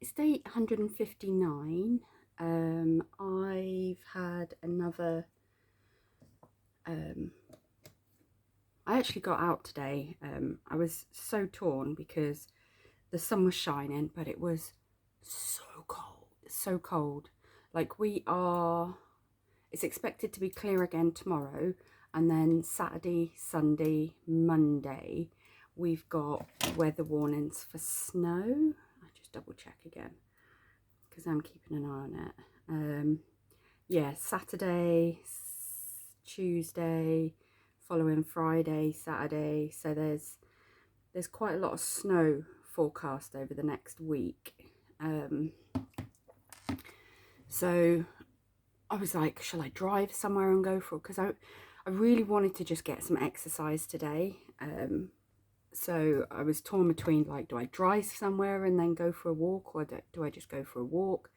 It's day 159. I've had another. Um, I actually got out today. I was so torn because the sun was shining, but it was so cold. So cold. Like we are. It's expected to be clear again tomorrow, and then Saturday, Sunday, Monday, we've got weather warnings for snow. I just double check again because I'm keeping an eye on it. Yeah, Saturday, Tuesday, following Friday, Saturday. So there's quite a lot of snow forecast over the next week. So I was like, shall I drive somewhere and go for it? Because I really wanted to just get some exercise today. So I was torn between, like, do I drive somewhere and then go for a walk, or do I just go for a walk?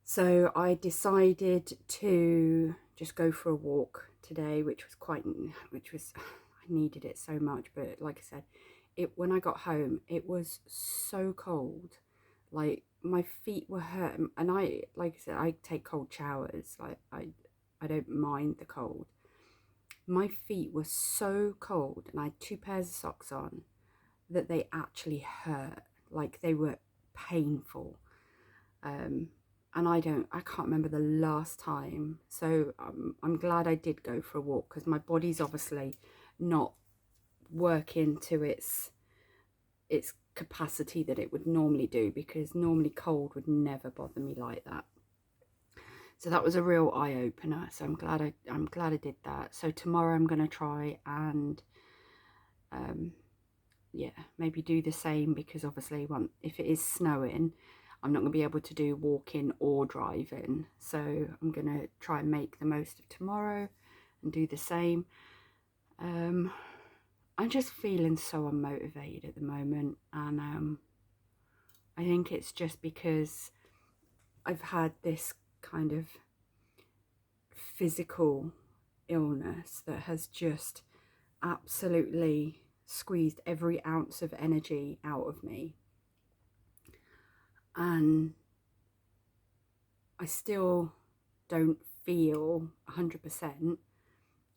So I decided to just go for a walk today, which was I needed it so much. But like I said, when I got home, it was so cold. Like my feet were hurting, and like I said, I take cold showers. Like I don't mind the cold. My feet were so cold, and I had two pairs of socks on that they actually hurt. Like they were painful. And I can't remember the last time. So I'm glad I did go for a walk, because my body's obviously not working to its capacity that it would normally do, because normally cold would never bother me like that. So that was a real eye-opener. So I'm glad I did that. So tomorrow I'm going to try and yeah, maybe do the same, because obviously if it is snowing, I'm not going to be able to do walking or driving. So I'm going to try and make the most of tomorrow and do the same. I'm just feeling so unmotivated at the moment, and I think it's just because I've had this kind of physical illness that has just absolutely squeezed every ounce of energy out of me. And I still don't feel 100%.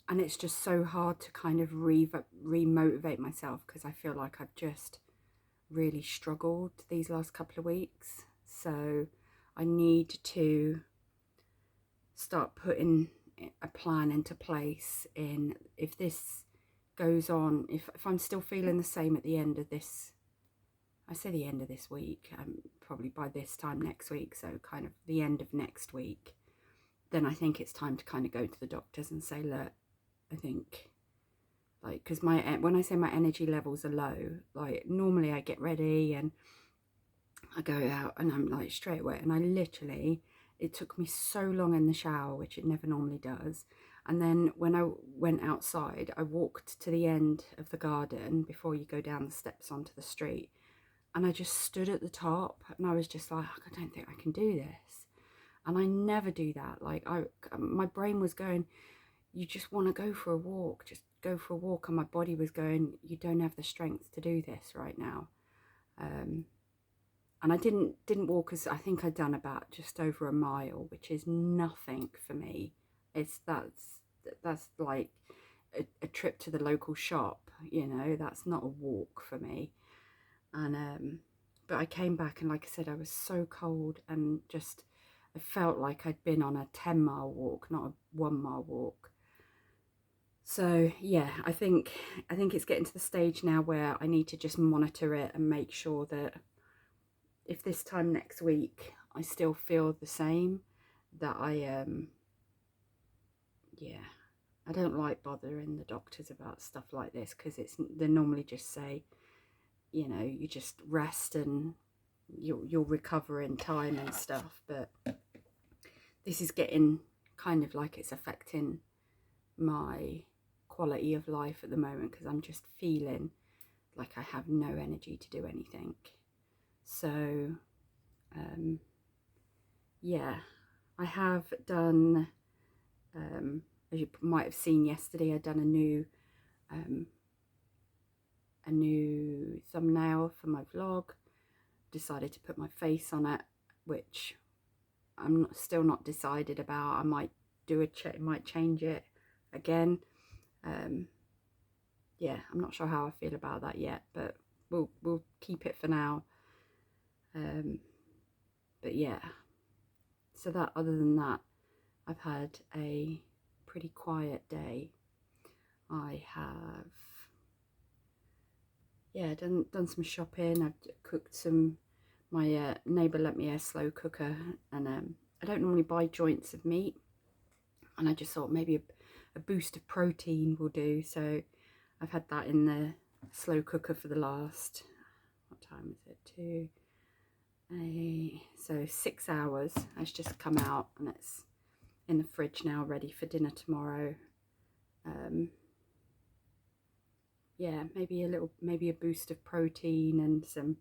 And it's just so hard to kind of re-motivate myself, because I feel like I've just really struggled these last couple of weeks. So I need to start putting a plan into place if this goes on, if I'm still feeling the same at the end of this, I say the end of this week, probably by this time next week, so kind of the end of next week, then I think it's time to kind of go to the doctors and say, look, I think, like, because when I say my energy levels are low, like normally I get ready and I go out and I'm like straight away, and I literally, it took me so long in the shower, which it never normally does. And then when I went outside, I walked to the end of the garden before you go down the steps onto the street, and I just stood at the top, and I was just like, I don't think I can do this. And I never do that. Like my brain was going, you just want to go for a walk, just go for a walk. And my body was going, you don't have the strength to do this right now. And I didn't walk, as I think I'd done about just over a mile, which is nothing for me. That's like a trip to the local shop, that's not a walk for me. And but I came back, and like I said, I was so cold, and just I felt like I'd been on a 10-mile walk, not a 1-mile walk. So yeah, I think it's getting to the stage now where I need to just monitor it and make sure that if this time next week I still feel the same, that yeah, I don't like bothering the doctors about stuff like this, because they normally just say, you just rest and you'll recover in time and stuff. But this is getting kind of like it's affecting my quality of life at the moment, because I'm just feeling like I have no energy to do anything. So yeah, I have done, as you might have seen yesterday, I'd done a new thumbnail for my vlog. decided to put my face on it, which I'm still not decided about. I might do might change it again. Yeah, I'm not sure how I feel about that yet, but we'll keep it for now. But yeah, so that, other than that, I've had a pretty quiet day. I have, yeah, done some shopping. I've cooked some. My neighbour lent me a slow cooker, and I don't normally buy joints of meat, and I just thought maybe a boost of protein will do. So I've had that in the slow cooker for the last, what time is it? So 6 hours. It's just come out and it's in the fridge now, ready for dinner tomorrow. Yeah, maybe a boost of protein and some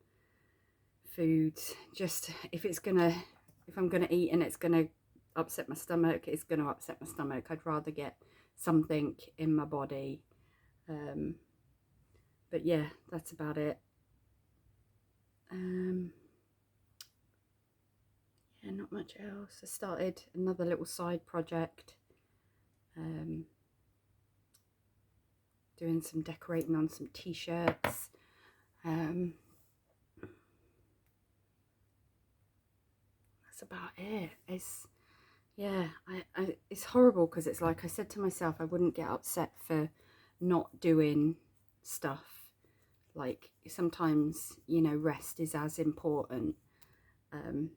foods. Just if I'm gonna eat and it's gonna upset my stomach, it's gonna upset my stomach. I'd rather get something in my body. But yeah, that's about it. Yeah, not much else. I started another little side project, doing some decorating on some t-shirts. That's about it. It's, yeah, it's horrible because it's like I said to myself, I wouldn't get upset for not doing stuff. Like sometimes, you know, rest is as important. And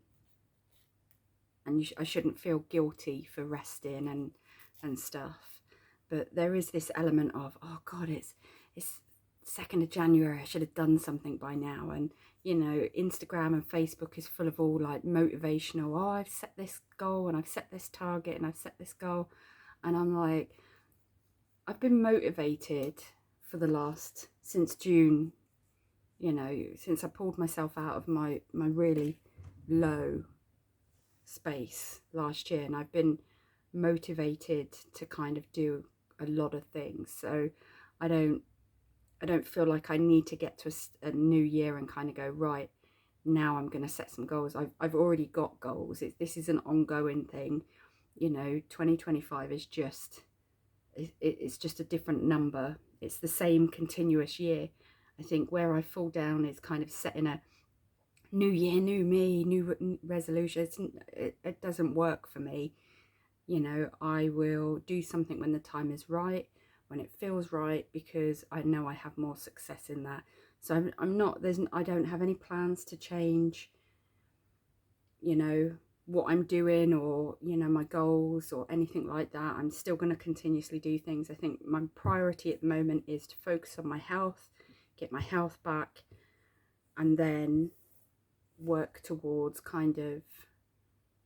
I shouldn't feel guilty for resting and stuff. But there is this element of, oh God, it's 2nd of January, I should have done something by now. And, you know, Instagram and Facebook is full of all like motivational, oh, I've set this goal and I've set this target and I've set this goal. And I'm like, I've been motivated for the since June, you know, since I pulled myself out of my really low space last year, and I've been motivated to kind of do a lot of things. So I don't feel like I need to get to a new year and kind of go, right, now I'm going to set some goals. I've already got goals. This is an ongoing thing. You know, 2025 is just, it's just a different number. It's the same continuous year. I think where I fall down is kind of setting a new year, new me, new resolutions. It doesn't work for me. You know, I will do something when the time is right, when it feels right, because I know I have more success in that. So I don't have any plans to change, you know, what I'm doing, or, you know, my goals or anything like that. I'm still going to continuously do things. I think my priority at the moment is to focus on my health, get my health back, and then work towards kind of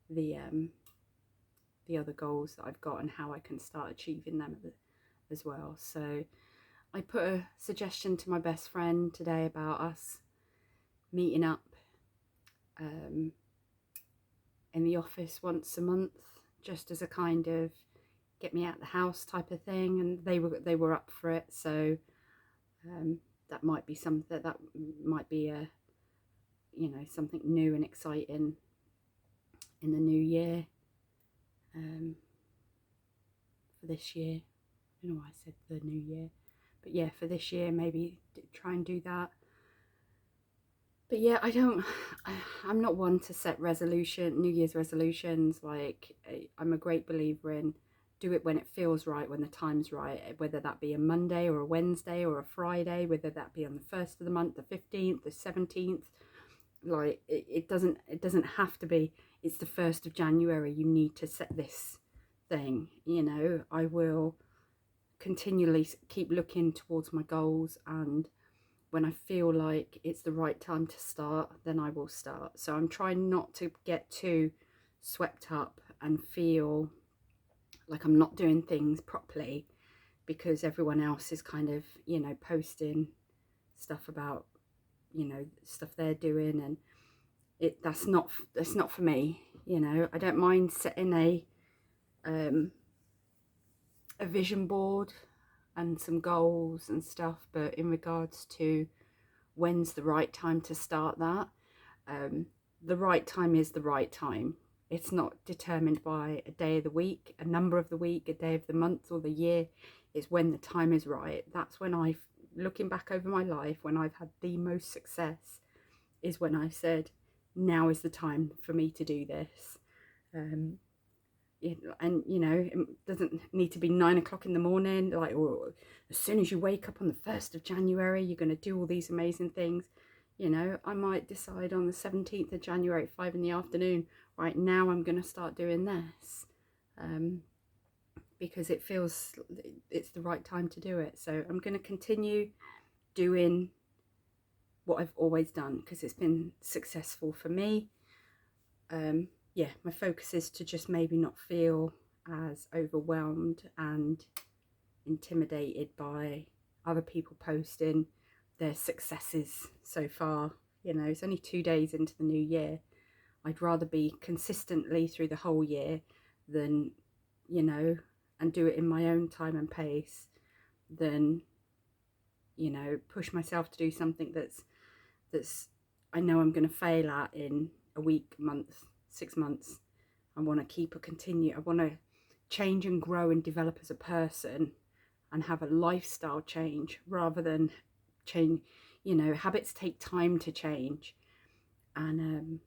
the other goals that I've got and how I can start achieving them as well. So I put a suggestion to my best friend today about us meeting up in the office once a month, just as a kind of get me out of the house type of thing, and they were up for it. So that might be something that might be a, you know, something new and exciting in the new year. For this year, I don't know why I said the new year, but yeah, for this year, maybe try and do that. But yeah, I'm not one to set New Year's resolutions. Like, I'm a great believer in do it when it feels right, when the time's right, whether that be a Monday or a Wednesday or a Friday, whether that be on the 1st of the month, the 15th, the 17th. Like, it doesn't have to be, it's the 1st of January, you need to set this thing. You know, I will continually keep looking towards my goals, and when I feel like it's the right time to start, then I will start. So I'm trying not to get too swept up and feel like I'm not doing things properly because everyone else is kind of, you know, posting stuff about, you know, stuff they're doing, and that's not for me. You know, I don't mind setting a vision board and some goals and stuff, but in regards to when's the right time to start that, The right time is the right time. It's not determined by a day of the week, a number of the week, a day of the month or the year. It's when the time is right. That's when looking back over my life, when I've had the most success, is when I've said, now is the time for me to do this. And you know, it doesn't need to be 9 o'clock in the morning, like, or as soon as you wake up on the 1st of January, you're going to do all these amazing things. You know, I might decide on the 17th of January at 5 in the afternoon, right now I'm going to start doing this, because it feels it's the right time to do it. So I'm going to continue doing what I've always done because it's been successful for me. Yeah, my focus is to just maybe not feel as overwhelmed and intimidated by other people posting their successes so far. You know, it's only 2 days into the new year. I'd rather be consistently through the whole year than, you know, and do it in my own time and pace than, you know, push myself to do something that's I know I'm going to fail at in a week, month, 6 months. I want to I want to change and grow and develop as a person and have a lifestyle change rather than change. You know, habits take time to change, and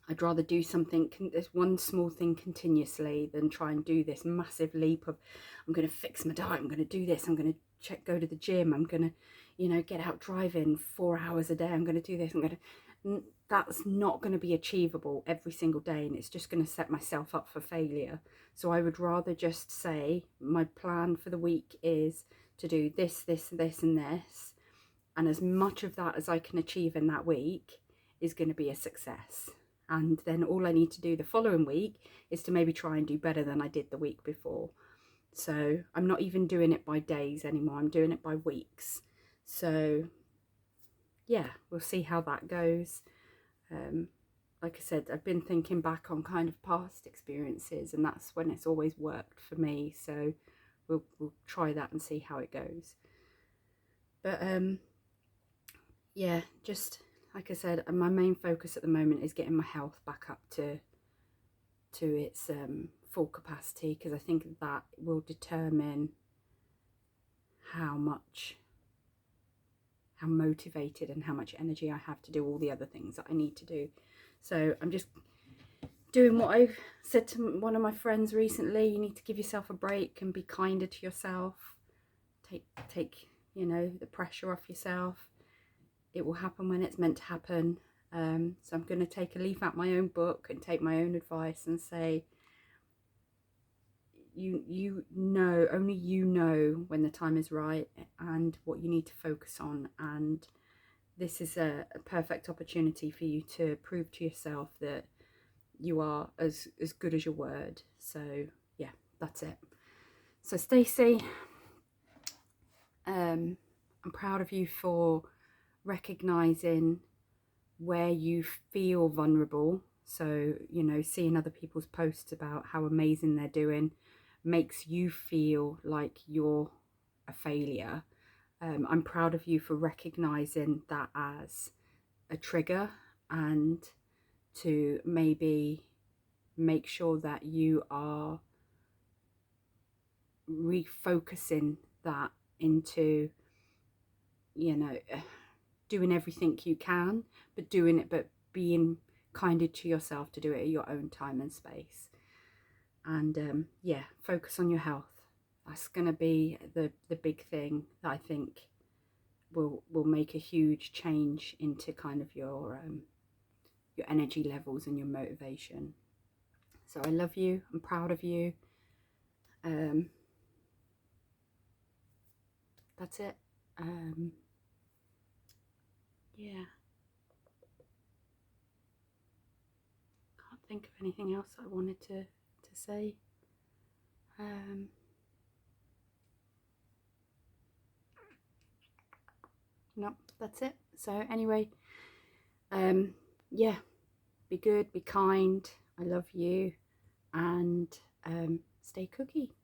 I'd rather do something, this one small thing continuously, than try and do this massive leap of, I'm going to fix my diet, I'm going to do this, I'm going to go to the gym, I'm going to, you know, get out driving 4 hours a day, I'm going to do this, that's not going to be achievable every single day, and it's just going to set myself up for failure. So I would rather just say, my plan for the week is to do this, this, this, and this, and as much of that as I can achieve in that week is going to be a success. And then all I need to do the following week is to maybe try and do better than I did the week before. So I'm not even doing it by days anymore. I'm doing it by weeks. So yeah, we'll see how that goes. Like I said, I've been thinking back on kind of past experiences, and that's when it's always worked for me. So we'll try that and see how it goes. But yeah, just like I said, my main focus at the moment is getting my health back up to its full capacity, because I think that will determine how motivated and how much energy I have to do all the other things that I need to do. So I'm just doing what I've said to one of my friends recently: you need to give yourself a break and be kinder to yourself. Take you know, the pressure off yourself. It will happen when it's meant to happen. So I'm going to take a leaf out my own book and take my own advice and say, you know, only you know when the time is right and what you need to focus on. And this is a perfect opportunity for you to prove to yourself that you are as good as your word. So yeah, that's it. So Stacey, I'm proud of you for recognizing where you feel vulnerable. So, you know, seeing other people's posts about how amazing they're doing makes you feel like you're a failure. I'm proud of you for recognizing that as a trigger, and to maybe make sure that you are refocusing that into, you know, doing everything you can, but being kinder to yourself to do it at your own time and space. And yeah, focus on your health. That's going to be the big thing that I think will make a huge change into kind of your energy levels and your motivation. So I love you. I'm proud of you. That's it. Yeah. Can't think of anything else I wanted to say. No, that's it. So anyway, yeah, be good, be kind. I love you, and stay cookie.